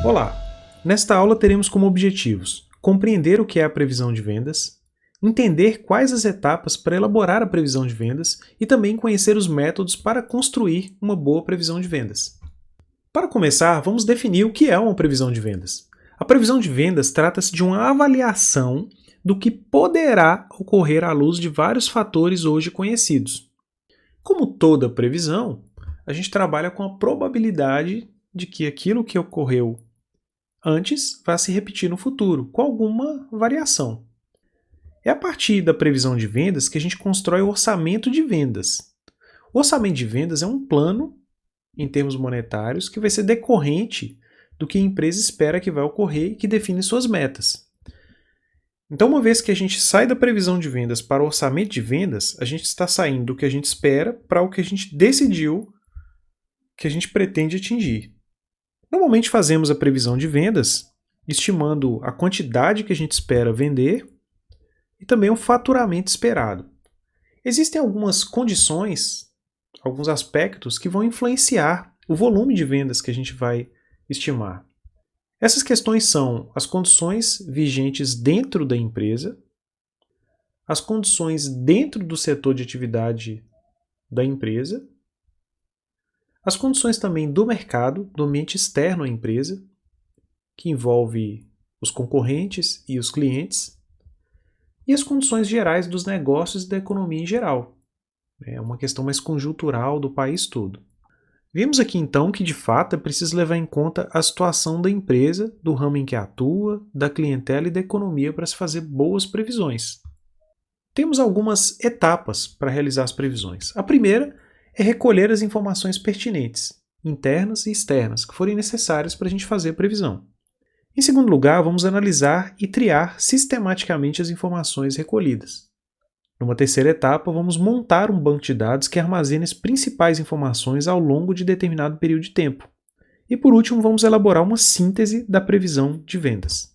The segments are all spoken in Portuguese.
Olá! Nesta aula teremos como objetivos compreender o que é a previsão de vendas, entender quais as etapas para elaborar a previsão de vendas e também conhecer os métodos para construir uma boa previsão de vendas. Para começar, vamos definir o que é uma previsão de vendas. A previsão de vendas trata-se de uma avaliação do que poderá ocorrer à luz de vários fatores hoje conhecidos. Como toda previsão, a gente trabalha com a probabilidade de que aquilo que ocorreu antes vai se repetir no futuro, com alguma variação. É a partir da previsão de vendas que a gente constrói o orçamento de vendas. O orçamento de vendas é um plano, em termos monetários, que vai ser decorrente do que a empresa espera que vai ocorrer e que define suas metas. Então, uma vez que a gente sai da previsão de vendas para o orçamento de vendas, a gente está saindo do que a gente espera para o que a gente decidiu que a gente pretende atingir. Normalmente fazemos a previsão de vendas estimando a quantidade que a gente espera vender e também o faturamento esperado. Existem algumas condições, alguns aspectos que vão influenciar o volume de vendas que a gente vai estimar. Essas questões são as condições vigentes dentro da empresa, as condições dentro do setor de atividade da empresa, as condições também do mercado, do ambiente externo à empresa, que envolve os concorrentes e os clientes, e as condições gerais dos negócios e da economia em geral. É uma questão mais conjuntural do país todo. Vimos aqui então que de fato é preciso levar em conta a situação da empresa, do ramo em que atua, da clientela e da economia para se fazer boas previsões. Temos algumas etapas para realizar as previsões. A primeira é recolher as informações pertinentes, internas e externas, que forem necessárias para a gente fazer a previsão. Em segundo lugar, vamos analisar e triar sistematicamente as informações recolhidas. Numa terceira etapa, vamos montar um banco de dados que armazene as principais informações ao longo de determinado período de tempo. E por último, vamos elaborar uma síntese da previsão de vendas.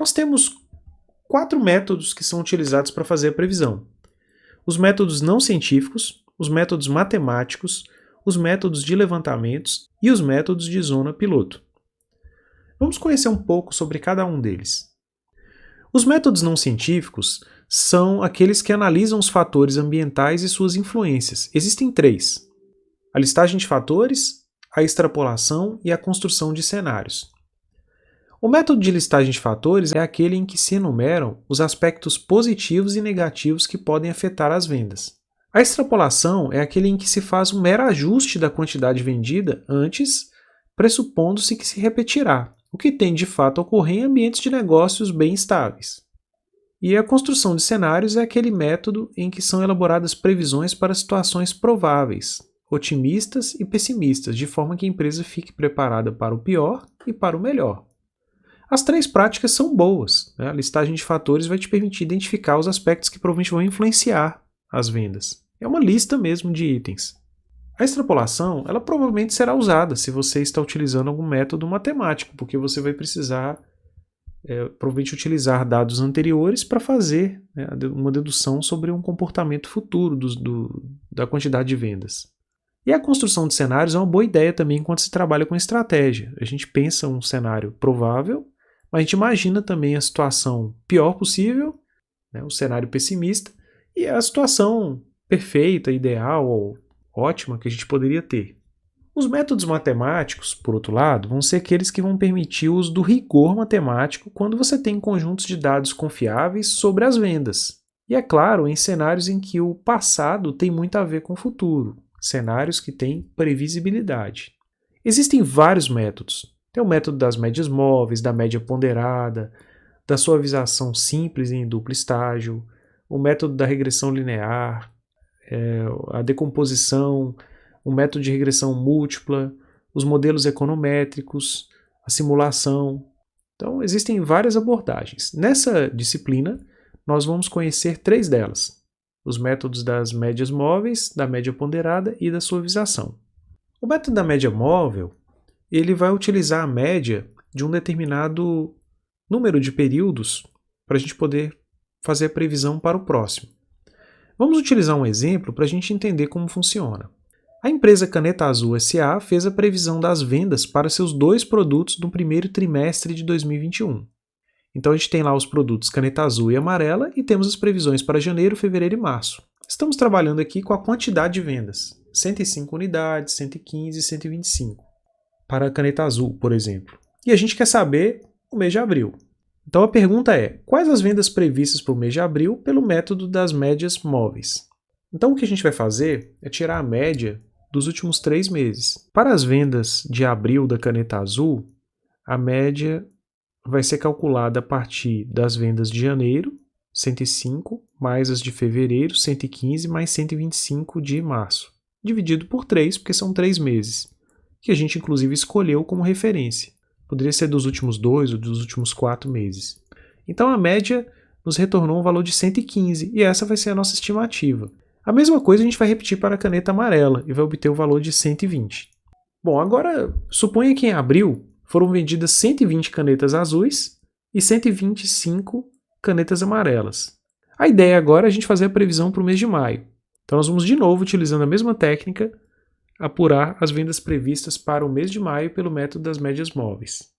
Nós temos 4 métodos que são utilizados para fazer a previsão: os métodos não científicos, os métodos matemáticos, os métodos de levantamentos e os métodos de zona piloto. Vamos conhecer um pouco sobre cada um deles. Os métodos não científicos são aqueles que analisam os fatores ambientais e suas influências. Existem 3: a listagem de fatores, a extrapolação e a construção de cenários. O método de listagem de fatores é aquele em que se enumeram os aspectos positivos e negativos que podem afetar as vendas. A extrapolação é aquele em que se faz um mero ajuste da quantidade vendida antes, pressupondo-se que se repetirá, o que tem de fato a ocorrer em ambientes de negócios bem estáveis. E a construção de cenários é aquele método em que são elaboradas previsões para situações prováveis, otimistas e pessimistas, de forma que a empresa fique preparada para o pior e para o melhor. As 3 práticas são boas. A listagem de fatores vai te permitir identificar os aspectos que provavelmente vão influenciar as vendas. É uma lista mesmo de itens. A extrapolação, ela provavelmente será usada se você está utilizando algum método matemático, porque você vai precisar provavelmente utilizar dados anteriores para fazer uma dedução sobre um comportamento futuro da quantidade de vendas. E a construção de cenários é uma boa ideia também quando se trabalha com estratégia. A gente pensa um cenário provável, mas a gente imagina também a situação pior possível, o cenário pessimista, e a situação perfeita, ideal ou ótima que a gente poderia ter. Os métodos matemáticos, por outro lado, vão ser aqueles que vão permitir o uso do rigor matemático quando você tem conjuntos de dados confiáveis sobre as vendas. E é claro, em cenários em que o passado tem muito a ver com o futuro, cenários que têm previsibilidade. Existem vários métodos. Tem o método das médias móveis, da média ponderada, da suavização simples em duplo estágio, o método da regressão linear, a decomposição, o método de regressão múltipla, os modelos econométricos, a simulação. Então, existem várias abordagens. Nessa disciplina, nós vamos conhecer 3 delas: os métodos das médias móveis, da média ponderada e da suavização. O método da média móvel, ele vai utilizar a média de um determinado número de períodos para a gente poder fazer a previsão para o próximo. Vamos utilizar um exemplo para a gente entender como funciona. A empresa Caneta Azul S.A. fez a previsão das vendas para seus 2 produtos no primeiro trimestre de 2021. Então a gente tem lá os produtos Caneta Azul e Amarela e temos as previsões para janeiro, fevereiro e março. Estamos trabalhando aqui com a quantidade de vendas, 105 unidades, 115 e 125, para a Caneta Azul, por exemplo. E a gente quer saber o mês de abril. Então a pergunta é, quais as vendas previstas para o mês de abril pelo método das médias móveis? Então o que a gente vai fazer é tirar a média dos últimos 3 meses. Para as vendas de abril da Caneta Azul, a média vai ser calculada a partir das vendas de janeiro, 105, mais as de fevereiro, 115, mais 125 de março, dividido por 3, porque são 3 meses, que a gente inclusive escolheu como referência. Poderia ser dos últimos 2 ou dos últimos 4 meses. Então a média nos retornou um valor de 115, e essa vai ser a nossa estimativa. A mesma coisa a gente vai repetir para a caneta amarela, e vai obter o valor de 120. Bom, agora suponha que em abril foram vendidas 120 canetas azuis e 125 canetas amarelas. A ideia agora é a gente fazer a previsão para o mês de maio. Então nós vamos de novo, utilizando a mesma técnica, apurar as vendas previstas para o mês de maio pelo método das médias móveis.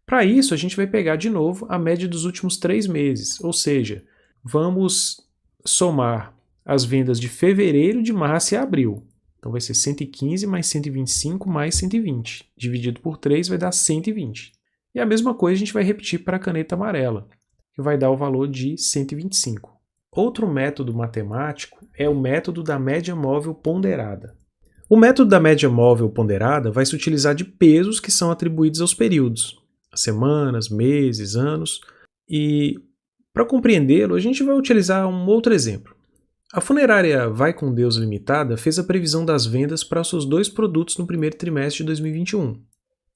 Para isso, a gente vai pegar de novo a média dos últimos 3 meses, ou seja, vamos somar as vendas de fevereiro, de março e abril. Então vai ser 115 mais 125 mais 120. Dividido por 3 vai dar 120. E a mesma coisa a gente vai repetir para a caneta amarela, que vai dar o valor de 125. Outro método matemático é o método da média móvel ponderada. O método da média móvel ponderada vai se utilizar de pesos que são atribuídos aos períodos, semanas, meses, anos, e para compreendê-lo a gente vai utilizar um outro exemplo. A funerária Vai Com Deus Limitada fez a previsão das vendas para os seus 2 produtos no primeiro trimestre de 2021.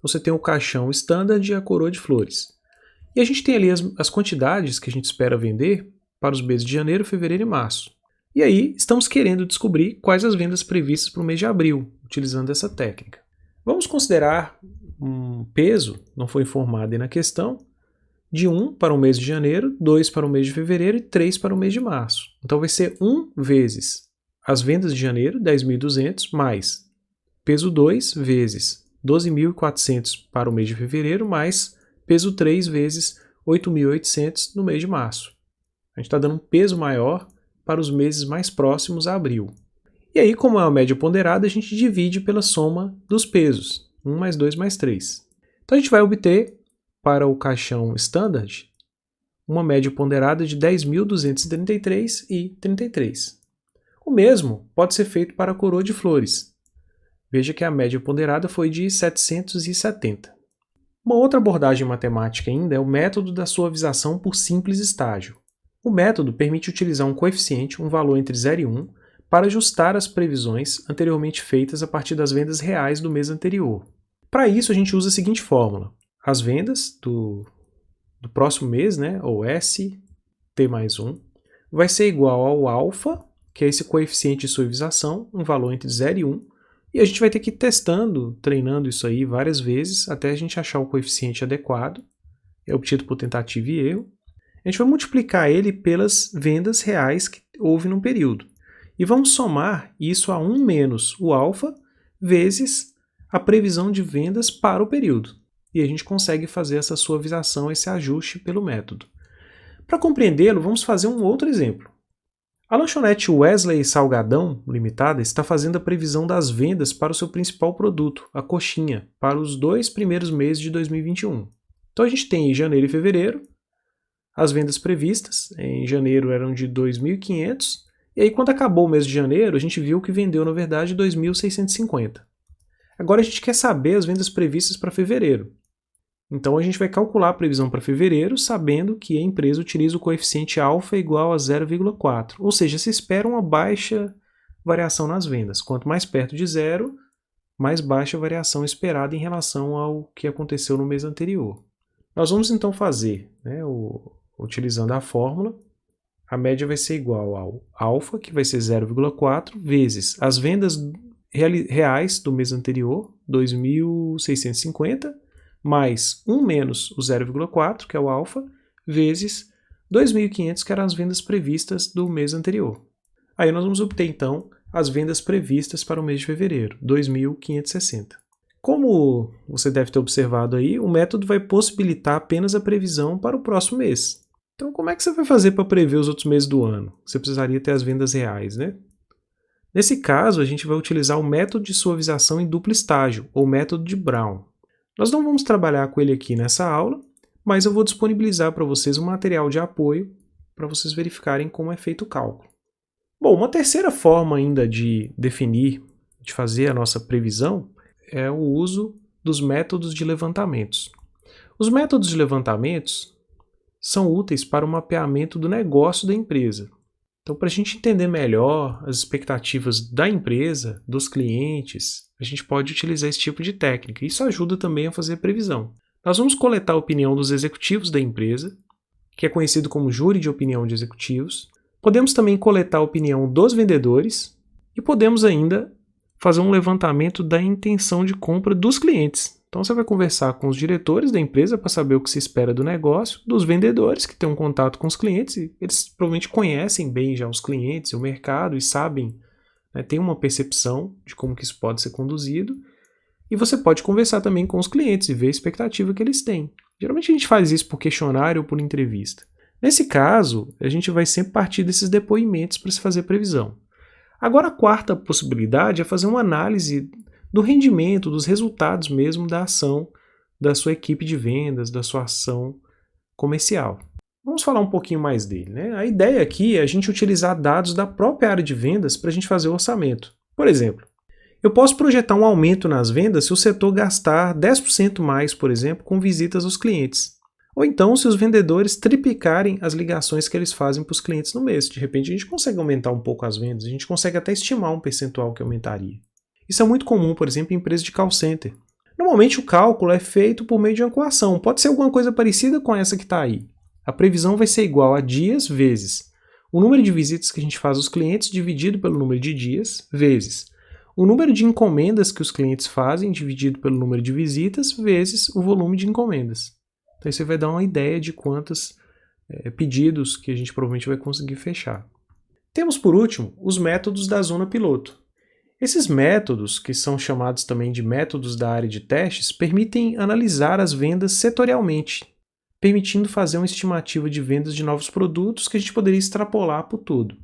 Você tem o caixão Standard e a coroa de flores. E a gente tem ali as quantidades que a gente espera vender para os meses de janeiro, fevereiro e março. E aí, estamos querendo descobrir quais as vendas previstas para o mês de abril, utilizando essa técnica. Vamos considerar um peso, não foi informado aí na questão, de 1 para o mês de janeiro, 2 para o mês de fevereiro e 3 para o mês de março. Então vai ser 1 vezes as vendas de janeiro, 10.200, mais peso 2 vezes 12.400 para o mês de fevereiro, mais peso 3 vezes 8.800 no mês de março. A gente está dando um peso maior para os meses mais próximos a abril. E aí, como é uma média ponderada, a gente divide pela soma dos pesos, 1 mais 2 mais 3. Então a gente vai obter, para o caixão Standard, uma média ponderada de 10.233,33. O mesmo pode ser feito para a coroa de flores. Veja que a média ponderada foi de 770. Uma outra abordagem matemática ainda é o método da suavização por simples estágio. O método permite utilizar um coeficiente, um valor entre 0 e 1, para ajustar as previsões anteriormente feitas a partir das vendas reais do mês anterior. Para isso, a gente usa a seguinte fórmula. As vendas do próximo mês, ou S, T mais 1, vai ser igual ao alfa, que é esse coeficiente de suavização, um valor entre 0 e 1, e a gente vai ter que ir testando, treinando isso aí várias vezes, até a gente achar o coeficiente adequado, é obtido por tentativa e erro. A gente vai multiplicar ele pelas vendas reais que houve no período. E vamos somar isso a 1 menos o alfa vezes a previsão de vendas para o período. E a gente consegue fazer essa suavização, esse ajuste pelo método. Para compreendê-lo, vamos fazer um outro exemplo. A lanchonete Wesley Salgadão Limitada está fazendo a previsão das vendas para o seu principal produto, a coxinha, para os 2 primeiros meses de 2021. Então a gente tem em janeiro e fevereiro as vendas previstas. Em janeiro eram de 2.500, e aí quando acabou o mês de janeiro, a gente viu que vendeu, na verdade, 2.650. Agora a gente quer saber as vendas previstas para fevereiro. Então a gente vai calcular a previsão para fevereiro, sabendo que a empresa utiliza o coeficiente alfa igual a 0,4, ou seja, se espera uma baixa variação nas vendas. Quanto mais perto de zero, mais baixa a variação esperada em relação ao que aconteceu no mês anterior. Nós vamos então fazer, utilizando a fórmula, a média vai ser igual ao alfa, que vai ser 0,4, vezes as vendas reais do mês anterior, 2.650, mais 1 menos o 0,4, que é o alfa, vezes 2.500, que eram as vendas previstas do mês anterior. Aí nós vamos obter, então, as vendas previstas para o mês de fevereiro, 2.560. Como você deve ter observado aí, o método vai possibilitar apenas a previsão para o próximo mês. Então, como é que você vai fazer para prever os outros meses do ano? Você precisaria ter as vendas reais, né? Nesse caso, a gente vai utilizar o método de suavização em duplo estágio, ou método de Brown. Nós não vamos trabalhar com ele aqui nessa aula, mas eu vou disponibilizar para vocês um material de apoio para vocês verificarem como é feito o cálculo. Bom, uma terceira forma ainda de definir, de fazer a nossa previsão, é o uso dos métodos de levantamentos. Os métodos de levantamentos são úteis para o mapeamento do negócio da empresa. Então, para a gente entender melhor as expectativas da empresa, dos clientes, a gente pode utilizar esse tipo de técnica. Isso ajuda também a fazer a previsão. Nós vamos coletar a opinião dos executivos da empresa, que é conhecido como júri de opinião de executivos. Podemos também coletar a opinião dos vendedores e podemos ainda fazer um levantamento da intenção de compra dos clientes. Então você vai conversar com os diretores da empresa para saber o que se espera do negócio, dos vendedores que têm um contato com os clientes, e eles provavelmente conhecem bem já os clientes e o mercado e sabem, né, têm uma percepção de como que isso pode ser conduzido. E você pode conversar também com os clientes e ver a expectativa que eles têm. Geralmente a gente faz isso por questionário ou por entrevista. Nesse caso, a gente vai sempre partir desses depoimentos para se fazer previsão. Agora, a quarta possibilidade é fazer uma análise do rendimento, dos resultados mesmo da ação da sua equipe de vendas, da sua ação comercial. Vamos falar um pouquinho mais dele, né? A ideia aqui é a gente utilizar dados da própria área de vendas para a gente fazer o orçamento. Por exemplo, eu posso projetar um aumento nas vendas se o setor gastar 10% mais, por exemplo, com visitas aos clientes. Ou então, se os vendedores triplicarem as ligações que eles fazem para os clientes no mês. De repente, a gente consegue aumentar um pouco as vendas, a gente consegue até estimar um percentual que aumentaria. Isso é muito comum, por exemplo, em empresas de call center. Normalmente, o cálculo é feito por meio de uma equação. Pode ser alguma coisa parecida com essa que está aí. A previsão vai ser igual a dias vezes o número de visitas que a gente faz aos clientes dividido pelo número de dias, vezes o número de encomendas que os clientes fazem dividido pelo número de visitas, vezes o volume de encomendas. Então, você vai dar uma ideia de quantos pedidos que a gente provavelmente vai conseguir fechar. Temos, por último, os métodos da zona piloto. Esses métodos, que são chamados também de métodos da área de testes, permitem analisar as vendas setorialmente, permitindo fazer uma estimativa de vendas de novos produtos que a gente poderia extrapolar por todo.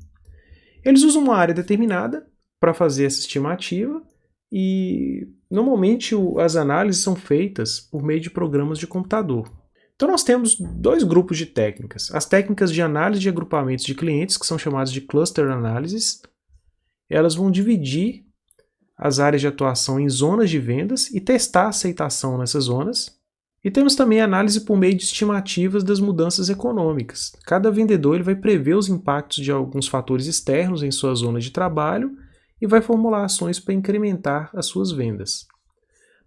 Eles usam uma área determinada para fazer essa estimativa e, normalmente, as análises são feitas por meio de programas de computador. Então, nós temos dois grupos de técnicas. As técnicas de análise de agrupamentos de clientes, que são chamadas de cluster analysis, elas vão dividir as áreas de atuação em zonas de vendas e testar a aceitação nessas zonas. E temos também a análise por meio de estimativas das mudanças econômicas. Cada vendedor ele vai prever os impactos de alguns fatores externos em sua zona de trabalho e vai formular ações para incrementar as suas vendas.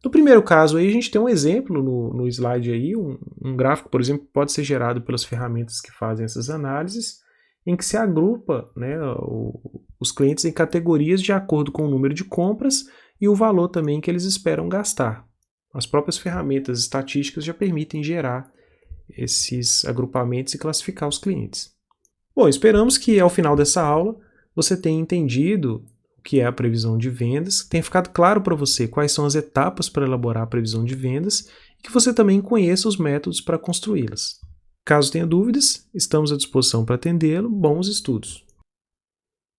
No primeiro caso, aí, a gente tem um exemplo no slide, aí, um gráfico, por exemplo, pode ser gerado pelas ferramentas que fazem essas análises, em que se agrupa, né, os clientes em categorias de acordo com o número de compras e o valor também que eles esperam gastar. As próprias ferramentas estatísticas já permitem gerar esses agrupamentos e classificar os clientes. Bom, esperamos que ao final dessa aula você tenha entendido o que é a previsão de vendas, tenha ficado claro para você quais são as etapas para elaborar a previsão de vendas e que você também conheça os métodos para construí-las. Caso tenha dúvidas, estamos à disposição para atendê-lo. Bons estudos!